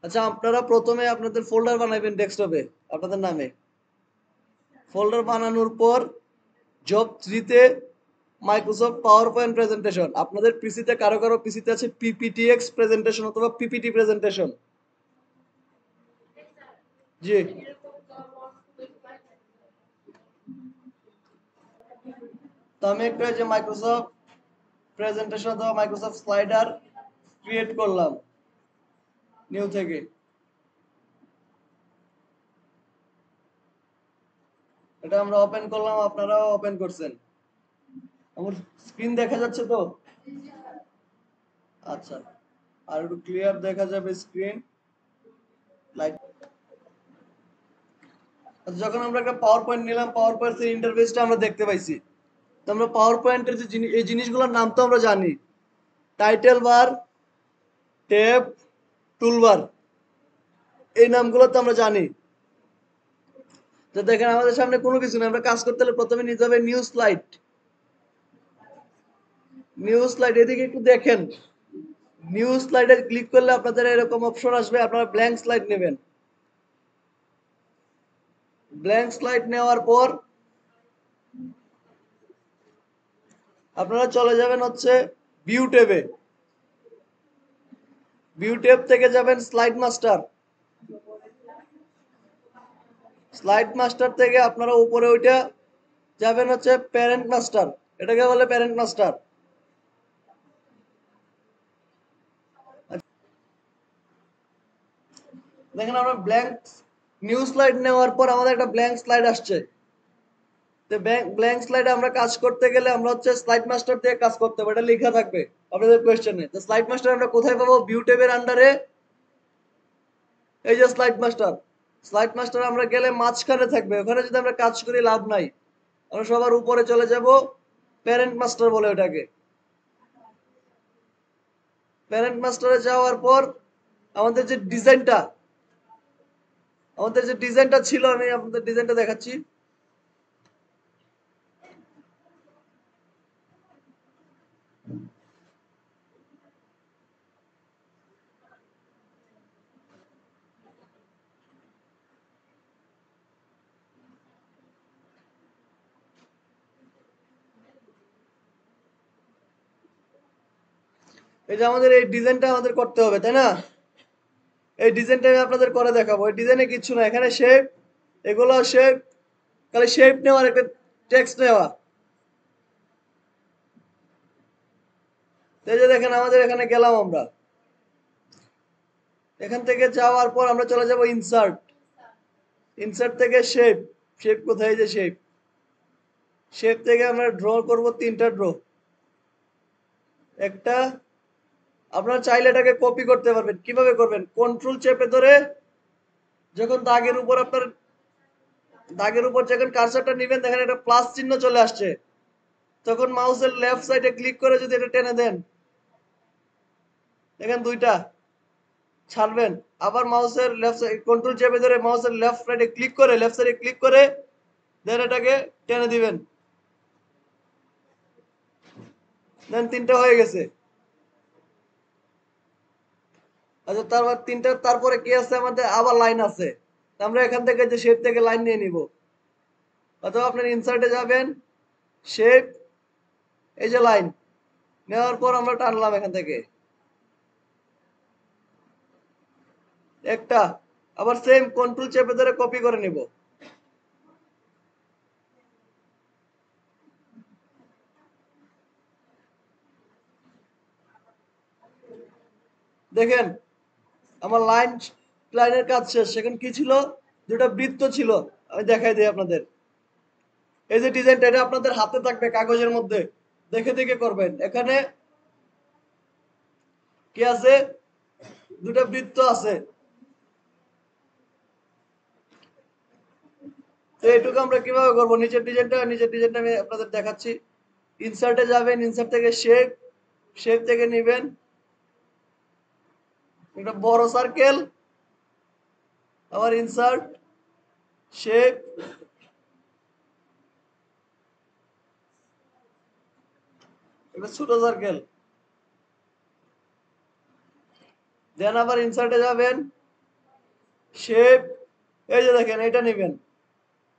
আচ্ছা, আপনারা প্রথমে আপনাদের ফোল্ডার বানাবেন ডেস্কটপে আপনাদের নামে। ফোল্ডার বানানোর পর জব 3 তে মাইক্রোসফট পাওয়ার পয়েন্ট প্রেজেন্টেশন, আপনাদের পিসিতে কারো কারো পিসিতে আছে পিপিটিএক্স প্রেজেন্টেশন অথবা পিপিটি প্রেজেন্টেশন। জি, তো আমি একটা যে মাইক্রোসফট প্রেজেন্টেশন অথবা মাইক্রোসফট স্লাইডার ক্রিয়েট করলাম নিউ থেকে। এটা আমরা ওপেন করলাম, আপনারাও ওপেন করছেন। আমার স্ক্রিন দেখা যাচ্ছে তো? আচ্ছা, আর একটু ক্লিয়ার দেখা যাবে স্ক্রিন। লাইট, যখন আমরা একটা পাওয়ার পয়েন্ট নিলাম, পাওয়ার পয়েন্টের ইন্টারফেসটা আমরা দেখতে পাইছি। তো আমরা পাওয়ার পয়েন্টের যে এই জিনিসগুলোর নাম তো আমরা জানি, টাইটেল বার, ট্যাব, টুলবার, এই নামগুলো তো আমরা জানি। তো দেখেন আমাদের সামনে কোনো কিছু নেই, আমরা কাজ করতে হলে প্রথমে নিতে হবে নিউ স্লাইড। নিউ স্লাইড, এদিকে একটু দেখেন। নিউ স্লাইডে ক্লিক করলে আপনাদের এরকম অপশন আসবে, আপনারা ব্ল্যাঙ্ক স্লাইড নেবেন। ব্ল্যাঙ্ক স্লাইড নেওয়ার পর আপনারা চলে যাবেন হচ্ছে ভিউ ট্যাবে। ভিউ ট্যাব থেকে যাবেন স্লাইড মাস্টার। স্লাইড মাস্টার থেকে আপনারা উপরে ওইটা যাবেন হচ্ছে প্যারেন্ট মাস্টার, এটাকে বলে প্যারেন্ট মাস্টার। দেখেন আমরা ব্ল্যাঙ্ক নিউ স্লাইড নেওয়ার পর আমাদের একটা ব্ল্যাঙ্ক স্লাইড আসছে। তো ব্ল্যাঙ্ক স্লাইডে আমরা কাজ করতে গেলে আমরা হচ্ছে স্লাইড মাস্টার দিয়ে কাজ করতে হবে, এটা লেখা থাকবে আপনাদের কোয়েশ্চেনে। তো স্লাইড মাস্টার আমরা কোথায় পাবো? ভিউ ট্যাবের আন্ডারে এই যে স্লাইড মাস্টার। স্লাইড মাস্টার আমরা গেলে মাঝখানে থাকবে, ওখানে যদি আমরা কাজ করি লাভ নাই। আমরা সবার উপরে চলে যাব, প্যারেন্ট মাস্টার বলে ওটাকে। প্যারেন্ট মাস্টারে যাওয়ার পর আমাদের যে ডিজাইনটা ছিল, আমি আপনাদের ডিজাইনটা দেখাচ্ছি। এই যে আমাদের এই ডিজাইনটা আমাদের করতে হবে, তাই না? এই ডিজাইনটা আমি আপনাদের করে দেখাবো। এই ডিজাইনে কিছু না, এখানে শেপ, এগুলো শেপ, খালি শেপ নেওয়ার একটা টেক্সট নেওয়া। এই যে দেখেন আমাদের এখানে গেলাম আমরা, এখান থেকে যাওয়ার পর আমরা চলে যাব ইনসার্ট। ইনসার্ট থেকে শেপ, শেপ কোথায়? যে শেপ, শেপ থেকে আমরা ড্র করব 3টা ড্র। একটা, আপনারা চাইলে এটাকে কপি করতে পারবেন। কিভাবে করবেন? কন্ট্রোল চেপে ধরে যখন দাগের উপর যখন কার্সারটা নেবেন, দেখেন একটা প্লাস চিহ্ন চলে আসছে। তখন মাউসের লেফট সাইডে ক্লিক করে যদি এটা টেনে দেন, দেখেন দুইটা ছাড়বেন। আবার মাউসের লেফট সাইড কন্ট্রোল চেপে ধরে মাউসের লেফট সাইডে ক্লিক করে, লেফট সাইডে ক্লিক করে দেন এটাকে টেনে দিবেন, দেন 3টা হয়ে গেছে। আচ্ছা, তারপর 3টা, তারপরে কি আছে আমাদের? আবার লাইন আছে। আমরা এখান থেকে যে শেপ থেকে লাইন নিয়ে নিব, অথবা আপনার ইনসার্টে যাবেন, শেপ, এই যে লাইন নেওয়ার পর আমরা টানলাম এখান থেকে একটা। আবার সেম কন্ট্রোল চেপে ধরে কপি করে নিব। দেখেন আমার লাইনের কাজ শেষ। সেখানে কি ছিল? দুটা বৃত্ত ছিল। আমি দেখাই দিই আপনাদের। এই যে ডিজাইনটা, এটা আপনাদের হাতে থাকবে কাগজের মধ্যে, দেখে দেখে করবেন। এখানে কি আছে? দুটা বৃত্ত আছে। তো এইটুকু আমরা কিভাবে করবো? নিচের ডিজাইনটা আমি আপনাদের দেখাচ্ছি। ইনসার্টে যাবেন, ইনসার্ট থেকে শেপ, শেপ থেকে নেবেন একটা বড় সার্কেল, আবার ইনসার্ট, শেপ, একটা ছোট সার্কেল, দেন আবার ইনসার্টে যাবেন, শেপ, এই যে দেখেন এটা নেবেন,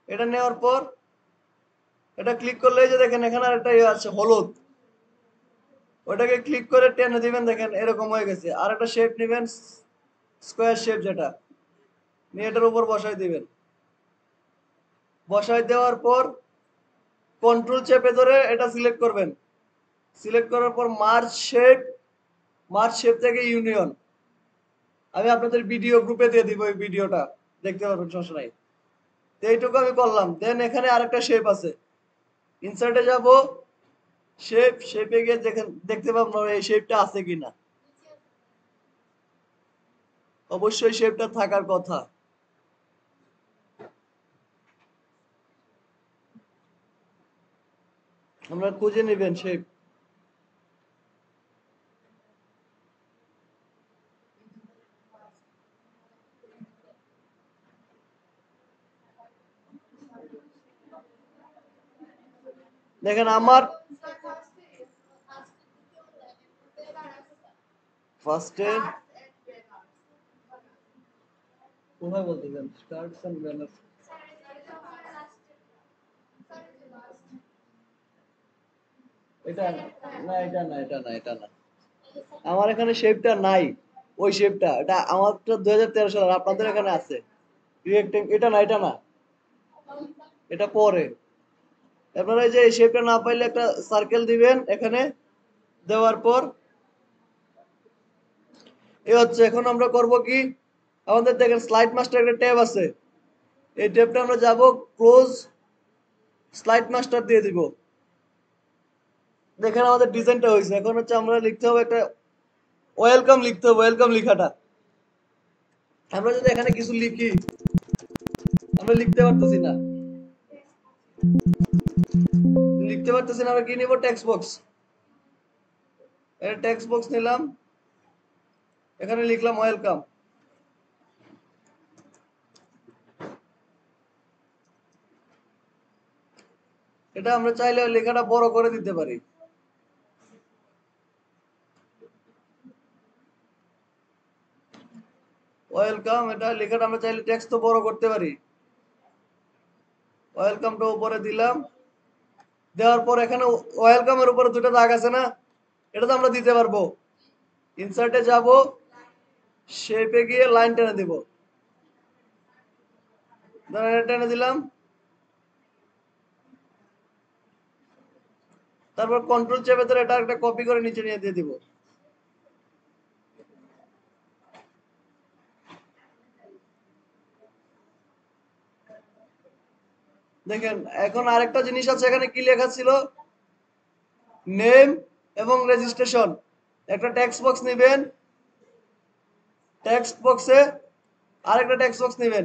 এটা নেওয়ার পর এটা ক্লিক করলে এই যে দেখেন এখানে আরেকটা ইয়ে আছে হলুদ, ওটাকে ক্লিক করে টেনে দিবেন, দেখেন এরকম হয়ে গেছে। আর একটা শেপ নেবেন, স্কোয়ার শেপ, যেটা নিয়ে এটার উপর বসাই দিবেন। বসাই দেওয়ার পর কন্ট্রোল চেপে ধরে এটা সিলেক্ট করবেন। সিলেক্ট করার পর মার্জ শেপ, মার্জ শেপ থেকে ইউনিয়ন, আমি আপনাদের ভিডিও গ্রুপে দিয়ে দিব, এই ভিডিওটা দেখতে পারবেন, সমস্যা নাই। তো এইটুকু আমি করলাম। দেন এখানে আরেকটা শেপ আছে, ইনসার্টে যাব, শেপ, শেপে গিয়ে দেখেন, দেখতে পাবো এই শেপটা আছে কিনা। অবশ্যই শেপটা থাকার কথা। আমরা খুঁজে নেবেন শেপ। দেখেন আমার ফার্স্টে কোথায় বলতে চান, স্টার্টস এন্ড ব্যানার? এটা না, এটা না, এটা না, এটা না, আমার এখানে শেপটা নাই। ওই শেপটা, এটা আমারটা 2013 সালের, আপনাদের এখানে আছে রিয়েক্টিং। এটা না, এটা না, এটা পরে। আপনারা এই যে এই শেপটা না পাইলে একটা সার্কেল দিবেন এখানে, দেওয়ার পর এই হচ্ছে। এখন আমরা করব কি, আমাদের দেখেন স্লাইড মাস্টার একটা ট্যাব আছে, এই ট্যাবটা আমরা যাব, ক্লোজ স্লাইড মাস্টার দিয়ে দিব। দেখেন আমাদের ডিজাইনটা হয়েছে। এখন হচ্ছে আমরা লিখতে হবে একটা ওয়েলকাম, লিখতে হবে ওয়েলকাম লেখাটা। আমরা যদি এখানে কিছু লিখি, আমরা লিখতে পারতেছি না, লিখতে পারতেছি না, আমরা কি নিব, টেক্সট বক্স। এটা টেক্সট বক্স নিলাম, এখানে লিখলাম ওয়েলকাম। এটা আমরা চাইলে লেখাটা বড় করে দিতে পারি। ওয়েলকাম, এটা লেখাটা আমরা চাইলে টেক্সট তো বড় করতে পারি। ওয়েলকামটা উপরে দিলাম, দেওয়ার পর এখানে ওয়েলকামের উপরে দুটো দাগ আছে না, এটা তো আমরা দিতে পারবো। ইনসার্টে যাব, শেপে গিয়ে লাইন টেনে দিব, টেনে দিলাম। তারপর কন্ট্রোল চেপে ধরে এটা একটা কপি করে নিচে নিয়ে দিয়ে দিব। দেখেন এখন আরেকটা জিনিস আছে, এখানে কি লেখা ছিল, নেম এবং রেজিস্ট্রেশন। একটা টেক্সট বক্স নেবেন, টেক্সট বক্সে আরেকটা টেক্সট বক্স নেবেন,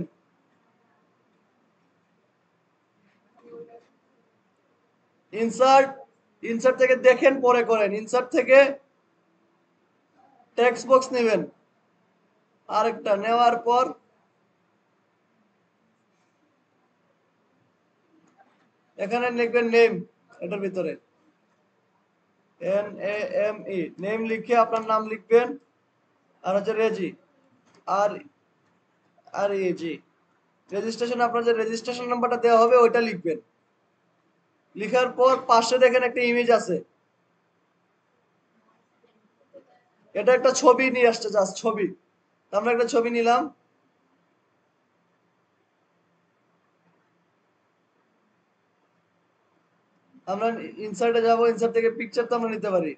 ইনসার্ট, ইনসার্ট থেকে দেখেন পরে করেন, ইনসার্ট থেকে টেক্সট বক্স নেবেন, আরেকটা নেওয়ার পর এখানে লিখবেন নেম, এটার ভিতরে NAME, নেম লিখে আপনার নাম লিখবেন। আর হচ্ছে রেজি, আর আর এজি, রেজিস্ট্রেশন, আপনার যে রেজিস্ট্রেশন নাম্বারটা দেওয়া হবে ওইটা লিখবেন। লিখার পর পাশে দেখেন একটা ইমেজ আছে, এটা একটা ছবি নিয়ে আসছে, জাস্ট ছবি। আমরা একটা ছবি নিলাম, আমরা ইনসার্টে যাব, ইনসার্ট থেকে পিকচার তো আমরা নিতে পারি,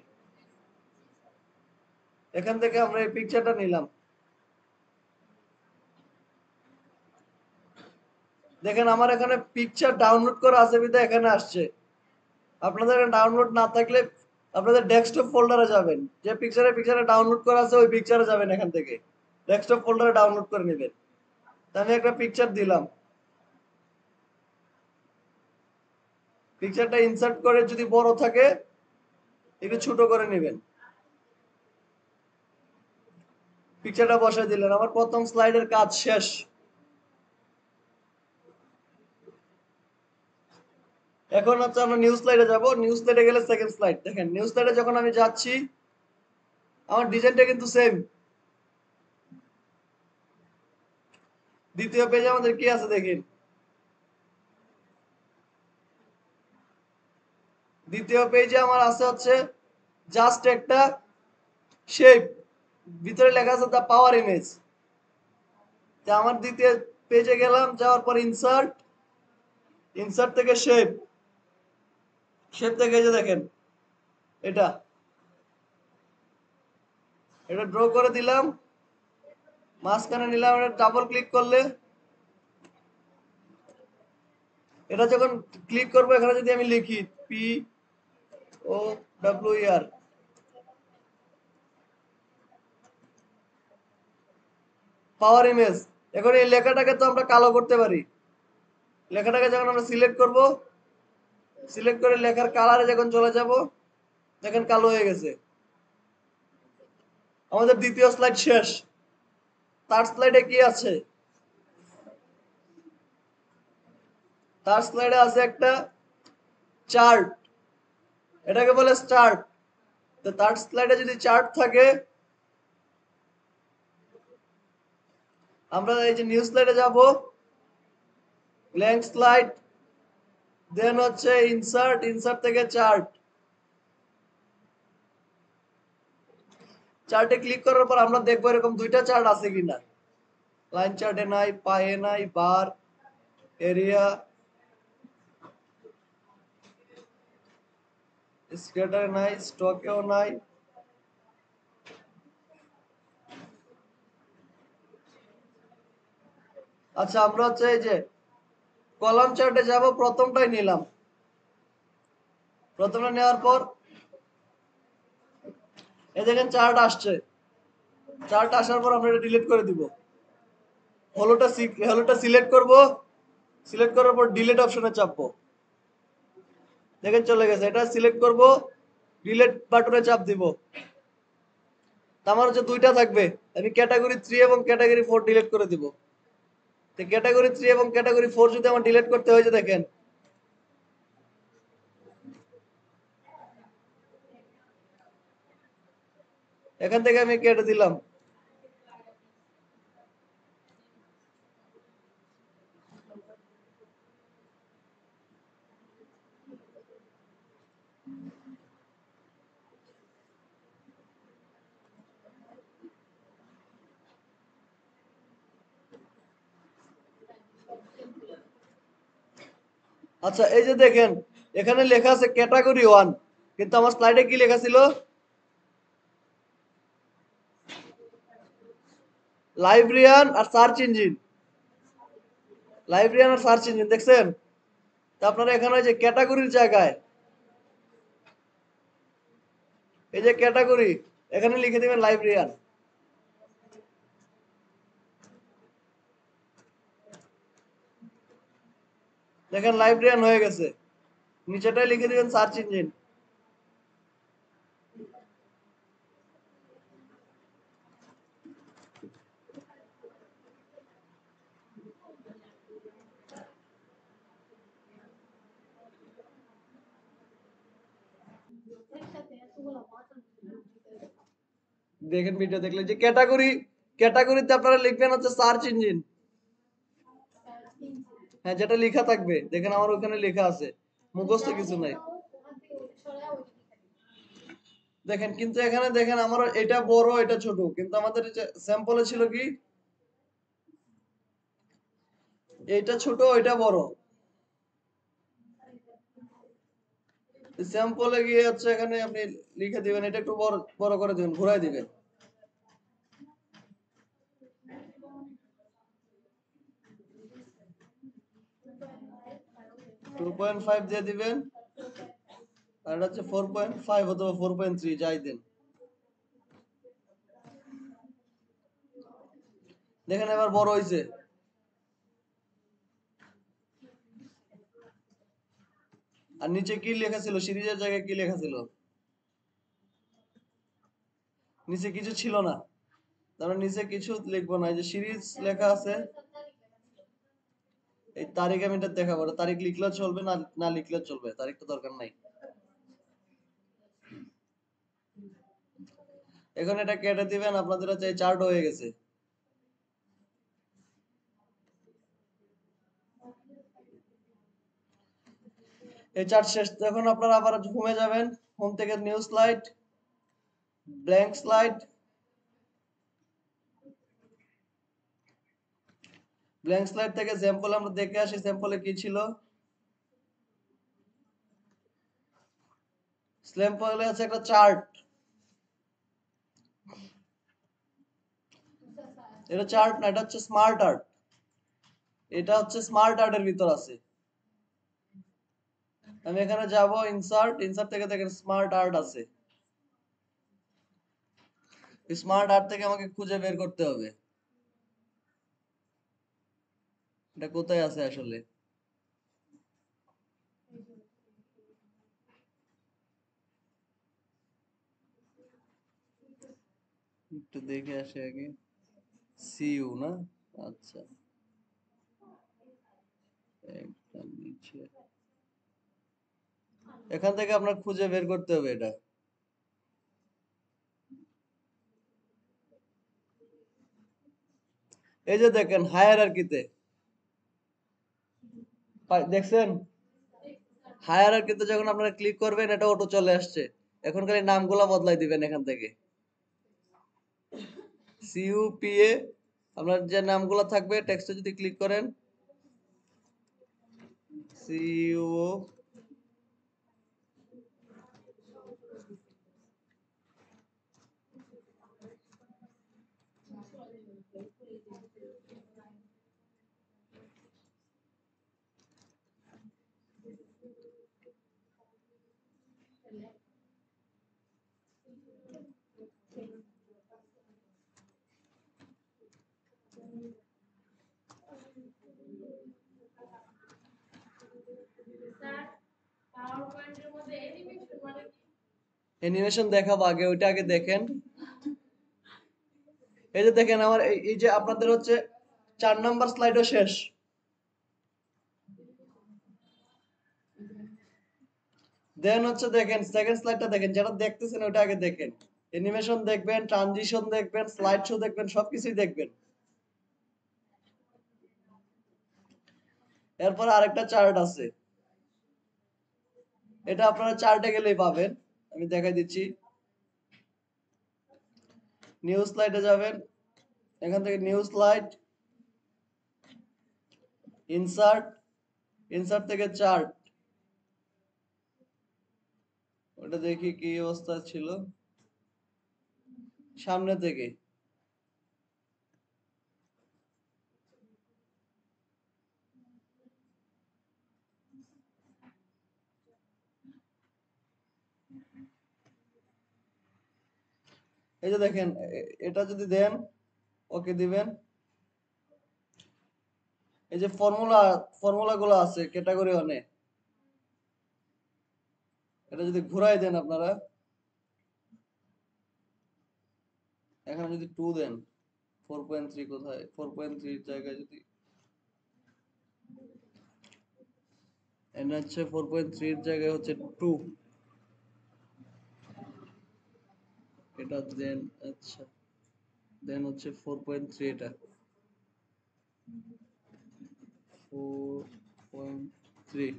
এখান থেকে আমরা এই পিকচারটা নিলাম। দেখেন আমার এখানে পিকচার ডাউনলোড করা আছে বিধায় এখানে আসছে। আপনাদের ডাউনলোড না থাকলে আপনাদের ডেস্কটপ ফোল্ডারে যাবেন, যে পিকচারে ডাউনলোড করা আছে ওই পিকচারে যাবেন, এখান থেকে ডেস্কটপ ফোল্ডারে ডাউনলোড করে নেবেন। আমি একটা পিকচার দিলাম, পিকচারটা ইনসার্ট করে যদি বড় থাকে একটু ছোট করে নেবেন। পিকচারটা বসাই দিলেন, আমার প্রথম স্লাইডের কাজ শেষ। এখন হচ্ছে আমরা নিউ স্লাইডে যাব, নিউ স্লাইডে গেলে সেকেন্ড স্লাইড। দেখেন নিউ স্লাইডে যখন আমি যাচ্ছি, আমার ডিজাইনটা কিন্তু সেম। দ্বিতীয় পেজে আমাদের কি আছে দেখেন। দ্বিতীয় পেজে আমার আছে হচ্ছে জাস্ট একটা শেপ, ভিতরে লেখা আছে দা পাওয়ার ইমেজ। তা আমার দ্বিতীয় পেজে গেলাম, যাওয়ার পর ইনসার্ট, ইনসার্ট থেকে শেপ, শেপ থেকে এই যে দেখেন এটা এটা ড্র করে দিলাম, মাঝখানে নিলাম, এটা ডাবল ক্লিক করলে এটা যখন ক্লিক করবো এখানে যদি আমি লিখি পি ও ডাব্লিউ আর, পাওয়ার ইমেজ, এখন এই লেখাটাকে তো আমরা কালো করতে পারি। লেখাটাকে যখন আমরা সিলেক্ট করব, সিলেক্ট করে লেখার কালারে যখন চলে যাব, দেখেন কালো হয়ে গেছে। আমাদের দ্বিতীয় স্লাইড শেষ। থার্ড স্লাইডে কি আছে? থার্ড স্লাইডে আছে একটা চার্ট, এটাকে বলে স্টার্ট। তো থার্ড স্লাইডে যদি চার্ট থাকে, আমরা এই যে নিউ স্লাইডে যাব, ব্ল্যাঙ্ক স্লাইড, দেন হচ্ছে ইনসার্ট, ইনসার্ট থেকে চার্ট। চার্টে ক্লিক করার পর আমরা দেখবো এরকম দুইটা চার্ট আছে কিনা। লাইন চার্টে নাই, পায়ে নাই, বার, এরিয়া, স্ক্যাটারে নাই, স্টকেও নাই। আচ্ছা, আমরা হচ্ছে এই যে কলাম চার্টে যাব, প্রথমটাই নিলাম। প্রথমটা নেওয়ার পর এই দেখেন চার্ট আসছে। চার্ট আসার পর আমরা এটা ডিলিট করে দিব। হলোটা সিলেক্ট করব, সিলেক্ট করার পর ডিলিট অপশনে চাপবো, দেখেন চলে গেছে। এটা সিলেক্ট করব, ডিলিট বাটনে চাপ দিব। আমার হচ্ছে দুইটা থাকবে, আমি ক্যাটাগরি 3 এবং ক্যাটাগরি 4 ডিলিট করে দিব। তো ক্যাটাগরি 3 এবং ক্যাটাগরি 4 যদি আমার ডিলিট করতে হয়, যে দেখেন এখান থেকে আমি কেটে দিলাম। আচ্ছা, এই যে দেখেন এখানে লেখা আছে ক্যাটাগরি 1, কিন্তু আমার স্লাইডে কি লেখা ছিল? লাইব্রেরিয়ান আর সার্চ ইঞ্জিন। লাইব্রেরিয়ান আর সার্চ ইঞ্জিন দেখছেন? তা আপনারা এখানে যে ক্যাটাগরির জায়গায় এই যে ক্যাটাগরি, এখানে লিখে দিবেন লাইব্রেরিয়ান। দেখেন লাইব্রেরিয়ান হয়ে গেছে। নিচেটাই লিখে দিবেন সার্চ ইঞ্জিন। দেখেন ভিডিও দেখলে যে ক্যাটাগরি, ক্যাটাগরিতে আপনারা লিখবেন হচ্ছে সার্চ ইঞ্জিন। হ্যাঁ, যেটা লেখা থাকবে, দেখেন আমার ওখানে লেখা আছে, মুখস্থ কিছু নাই। দেখেন কিন্তু এখানে দেখেন আমার এটা বড় এটা ছোট, কিন্তু আমাদের স্যাম্পলে ছিল কি এইটা ছোট ওইটা বড়। স্যাম্পলে গিয়ে হচ্ছে এখানে আপনি লিখে দিবেন, এটা একটু বড় বড় করে দিবেন, ঘুরাই দিবেন। 2.5 দিয়ে দিবেন, আর এটা হচ্ছে 4.5 অথবা 4.3 যাই দেন। দেখেন এবার বড় হয়েছে। আর নিচে কি লেখা ছিল, সিরিজের জায়গায় কি লেখা ছিল? নিচে কিছু ছিল না, তাহলে নিচে কিছু লিখবো না, এই যে সিরিজ লেখা আছে। এই তারিখ আমি এটা দেখাবো, তারিখ লিখলেও চলবে, না না লিখলেও চলবে, তারিখটা দরকার নাই। এখন এটা কেটে দিবেন, আপনাদের হচ্ছে চার্ট হয়ে গেছে। এই চার্ট শেষ। এখন আপনারা আবার হোমে যাবেন, হোম থেকে new slide, blank slide, blank slide থেকে স্যাম্পল আমরা দেখে আসি স্যাম্পলে কি ছিল। স্যাম্পলে আছে একটা চার্ট, এটা চার্ট না, এটা হচ্ছে স্মার্ট আর্ট। এটা হচ্ছে স্মার্ট আর্টের ভিতর আছে। আমি এখানে যাব ইনসার্ট, ইনসার্ট থেকে দেখেন স্মার্ট আর্ট আছে। স্মার্ট আর্ট থেকে আমাকে খুঁজে বের করতে হবে এটা কোথায় আছে আসলে। একটু দেখে আসি আগে। সিইউ না, আচ্ছা, একটা নিচে, এখান থেকে আপনার খুঁজে বের করতে হবে এটা। এই যে দেখেন হায়ারার্কিতে, দেখছেন হায়ারার্কিতে যখন আপনারা ক্লিক করবেন এটা অটো চলে আসছে। এখন খালি নামগুলা বদলাই দিবেন এখান থেকে। সিইউপিএ আপনার যে নামগুলো থাকবে টেক্সটে যদি ক্লিক করেন, সিইউ, অ্যানিমেশন দেখাবো, আগে ওইটা আগে দেখেন। এই যে দেখেন আমার এই যে আপনাদের হচ্ছে 4 নাম্বার স্লাইডও শেষ। দেন হচ্ছে দেখেন সেকেন্ড স্লাইডটা দেখেন, যেটা দেখতেছেন ওটা আগে দেখেন। অ্যানিমেশন দেখবেন, ট্রানজিশন দেখবেন, স্লাইড শো দেখবেন, সবকিছুই দেখবেন। এরপর আরেকটা চার্ট আছে, এটা আপনারা চার্টে গেলেই পাবেন, আমি দেখাই দিচ্ছি। নিউ স্লাইডে যাবেন, এখান থেকে নিউ স্লাইড, ইনসার্ট, ইনসার্ট থেকে চার্ট, ওটা দেখি কি অবস্থা ছিল সামনে থেকে। এই যে দেখেন এটা যদি দেন, ওকে দিবেন, এই যে ফর্মুলা গুলো আছে ক্যাটাগরি ওয়ানে, এটা যদি ঘুরাই দেন আপনারা, এখানে যদি 2 দেন, 4.3 কোথায়, 4.3 জায়গায় যদি এখানে হচ্ছে 4.3 এর জায়গায় হচ্ছে 2, এটা দেন, আচ্ছা দেন হচ্ছে 4.3, এটা 4.3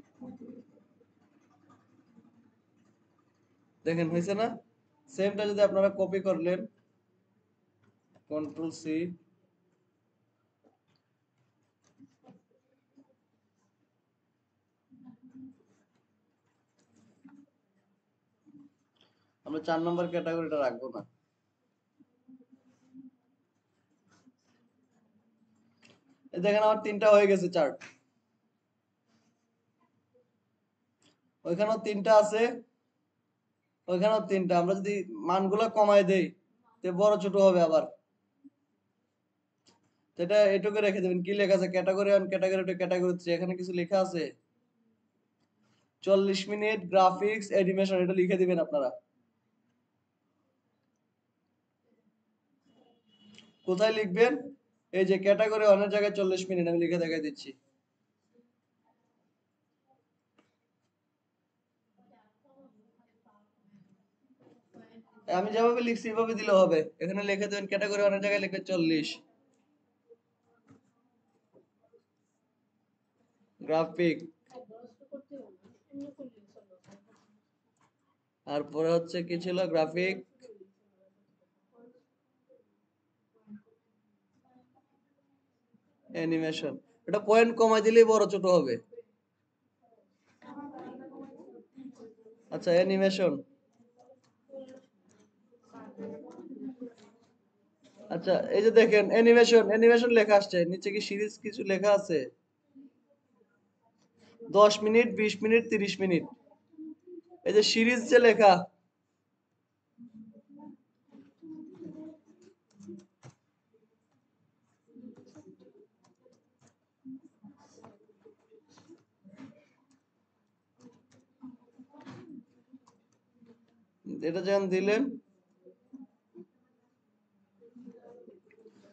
দেখেন হয়েছে না। সেমটা যদি আপনারা কপি করলেন, কন্ট্রোল সি, আমরা 4 নম্বর ক্যাটাগরিটা রাখবো না। এই দেখেন আমার 3টা হয়ে গেছে চার্ট, ওইখানেও 3টা আছে, ওইখানেও 3টা। আমরা যদি মানগুলো কমায় দেই তে বড় ছোট হবে আবার। এটা এটুকু রেখে দেবেন। কি লেখা আছে, ক্যাটাগরি 1, ক্যাটাগরি 2, ক্যাটাগরি 3, এখানে কিছু লেখা আছে 40 মিনিট গ্রাফিক্স অ্যানিমেশন, এটা লিখে দিবেন আপনারা। কোথায় লিখবেন, এই যে ক্যাটাগরি 1 এর জায়গায় 40 মিনিট আমি লিখে দেখাই দিচ্ছি। আমি যেভাবে লিখছি এভাবে দিলে হবে। এখানে লিখে দেবেন ক্যাটাগরি 1 এর জায়গায় লিখবেন 40 গ্রাফিক তারপরে হচ্ছে কি ছিল গ্রাফিক, অ্যানিমেশন। এটা পয়েন্ট কমাই দিলেই বড় ছোট হবে। আচ্ছা অ্যানিমেশন, আচ্ছা এই যে দেখেন অ্যানিমেশন, অ্যানিমেশন লেখা আসছে নিচে, কি সিরিজ কিছু লেখা আছে? 10 মিনিট, 20 মিনিট, 30 মিনিট, এই যে সিরিজ যে লেখা, এটা যখন দিলেন,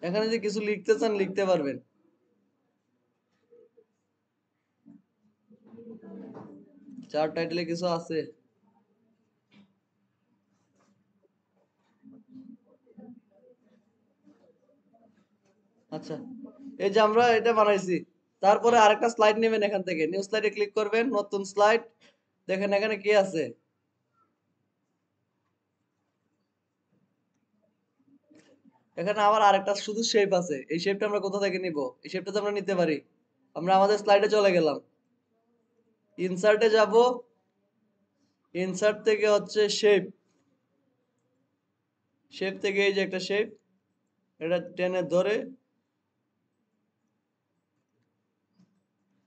এখানে যে কিছু লিখতে চান লিখতে পারবেন। চার টাইটেলে কিছু আছে। আচ্ছা এই যে আমরা এটা বানাইছি, তারপরে আরেকটা স্লাইড নেবেন, এখান থেকে নিউ স্লাইডে ক্লিক করবেন, নতুন স্লাইড, দেখেন এখানে কি আছে। এখানে আবার আরেকটা শুধু শেপ আছে, এই শেপটা আমরা কোথা থেকে নিব? এই শেপটা তো আমরা নিতে পারি। আমরা আমাদের স্লাইডে চলে গেলাম, ইনসার্টে যাব, ইনসার্ট থেকে হচ্ছে শেপ, শেপ থেকে এই যে একটা শেপ, এটা টেনে ধরে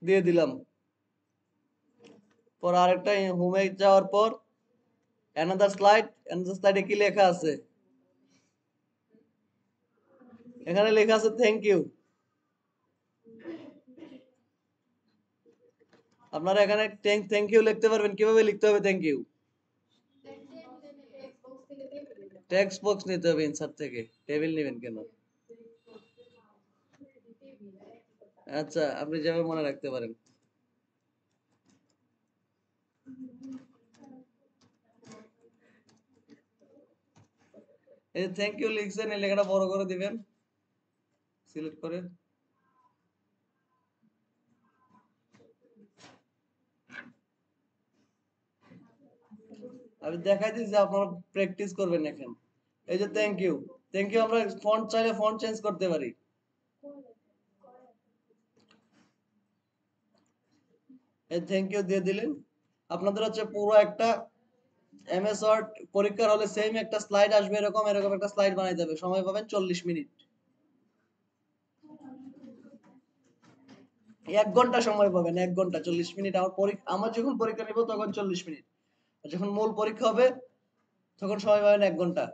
দিয়ে দিলাম। পর আরেকটা হোমে যাওয়ার পর অ্যানাদার স্লাইড, অ্যানাদার স্লাইডে কি লেখা আছে? এখানে লেখা আছে থ্যাংক ইউ। আপনারা এখানে থ্যাংক ইউ লিখতে পারবেন। কিভাবে লিখতে হবে থ্যাংক ইউ? টেক্সট বক্স নিতে হবে ইনসার্ট থেকে, টেবিল নেবেন কেন? আচ্ছা আপনি যেভাবে মনে রাখতে পারেন। এই থ্যাংক ইউ লিখছেন, এই লেখাটা বড় করে দিবেন সিলেক্ট করে। আমি দেখাই দিচ্ছি, আপনারা প্র্যাকটিস করবেন এখন। এই যে থ্যাংক ইউ, থ্যাংক ইউ আমরা ফন্ট চাইলে ফন্ট চেঞ্জ করতে পারি। এই থ্যাংক ইউ দিয়ে দিলেন। আপনাদের হচ্ছে পুরো একটা এমএস ওয়ার্ড পরীক্ষার হলে সেম একটা স্লাইড আসবে, এরকম এরকম একটা স্লাইড বানাইতে হবে, সময় পাবেন 40 মিনিট। 1 ঘন্টা সময় পাবেন, 1 ঘন্টা 40 মিনিট। আমার যখন পরীক্ষা নিব তখন 40 মিনিট, আর যখন মূল পরীক্ষা হবে তখন সময় পাবেন 1 ঘন্টা।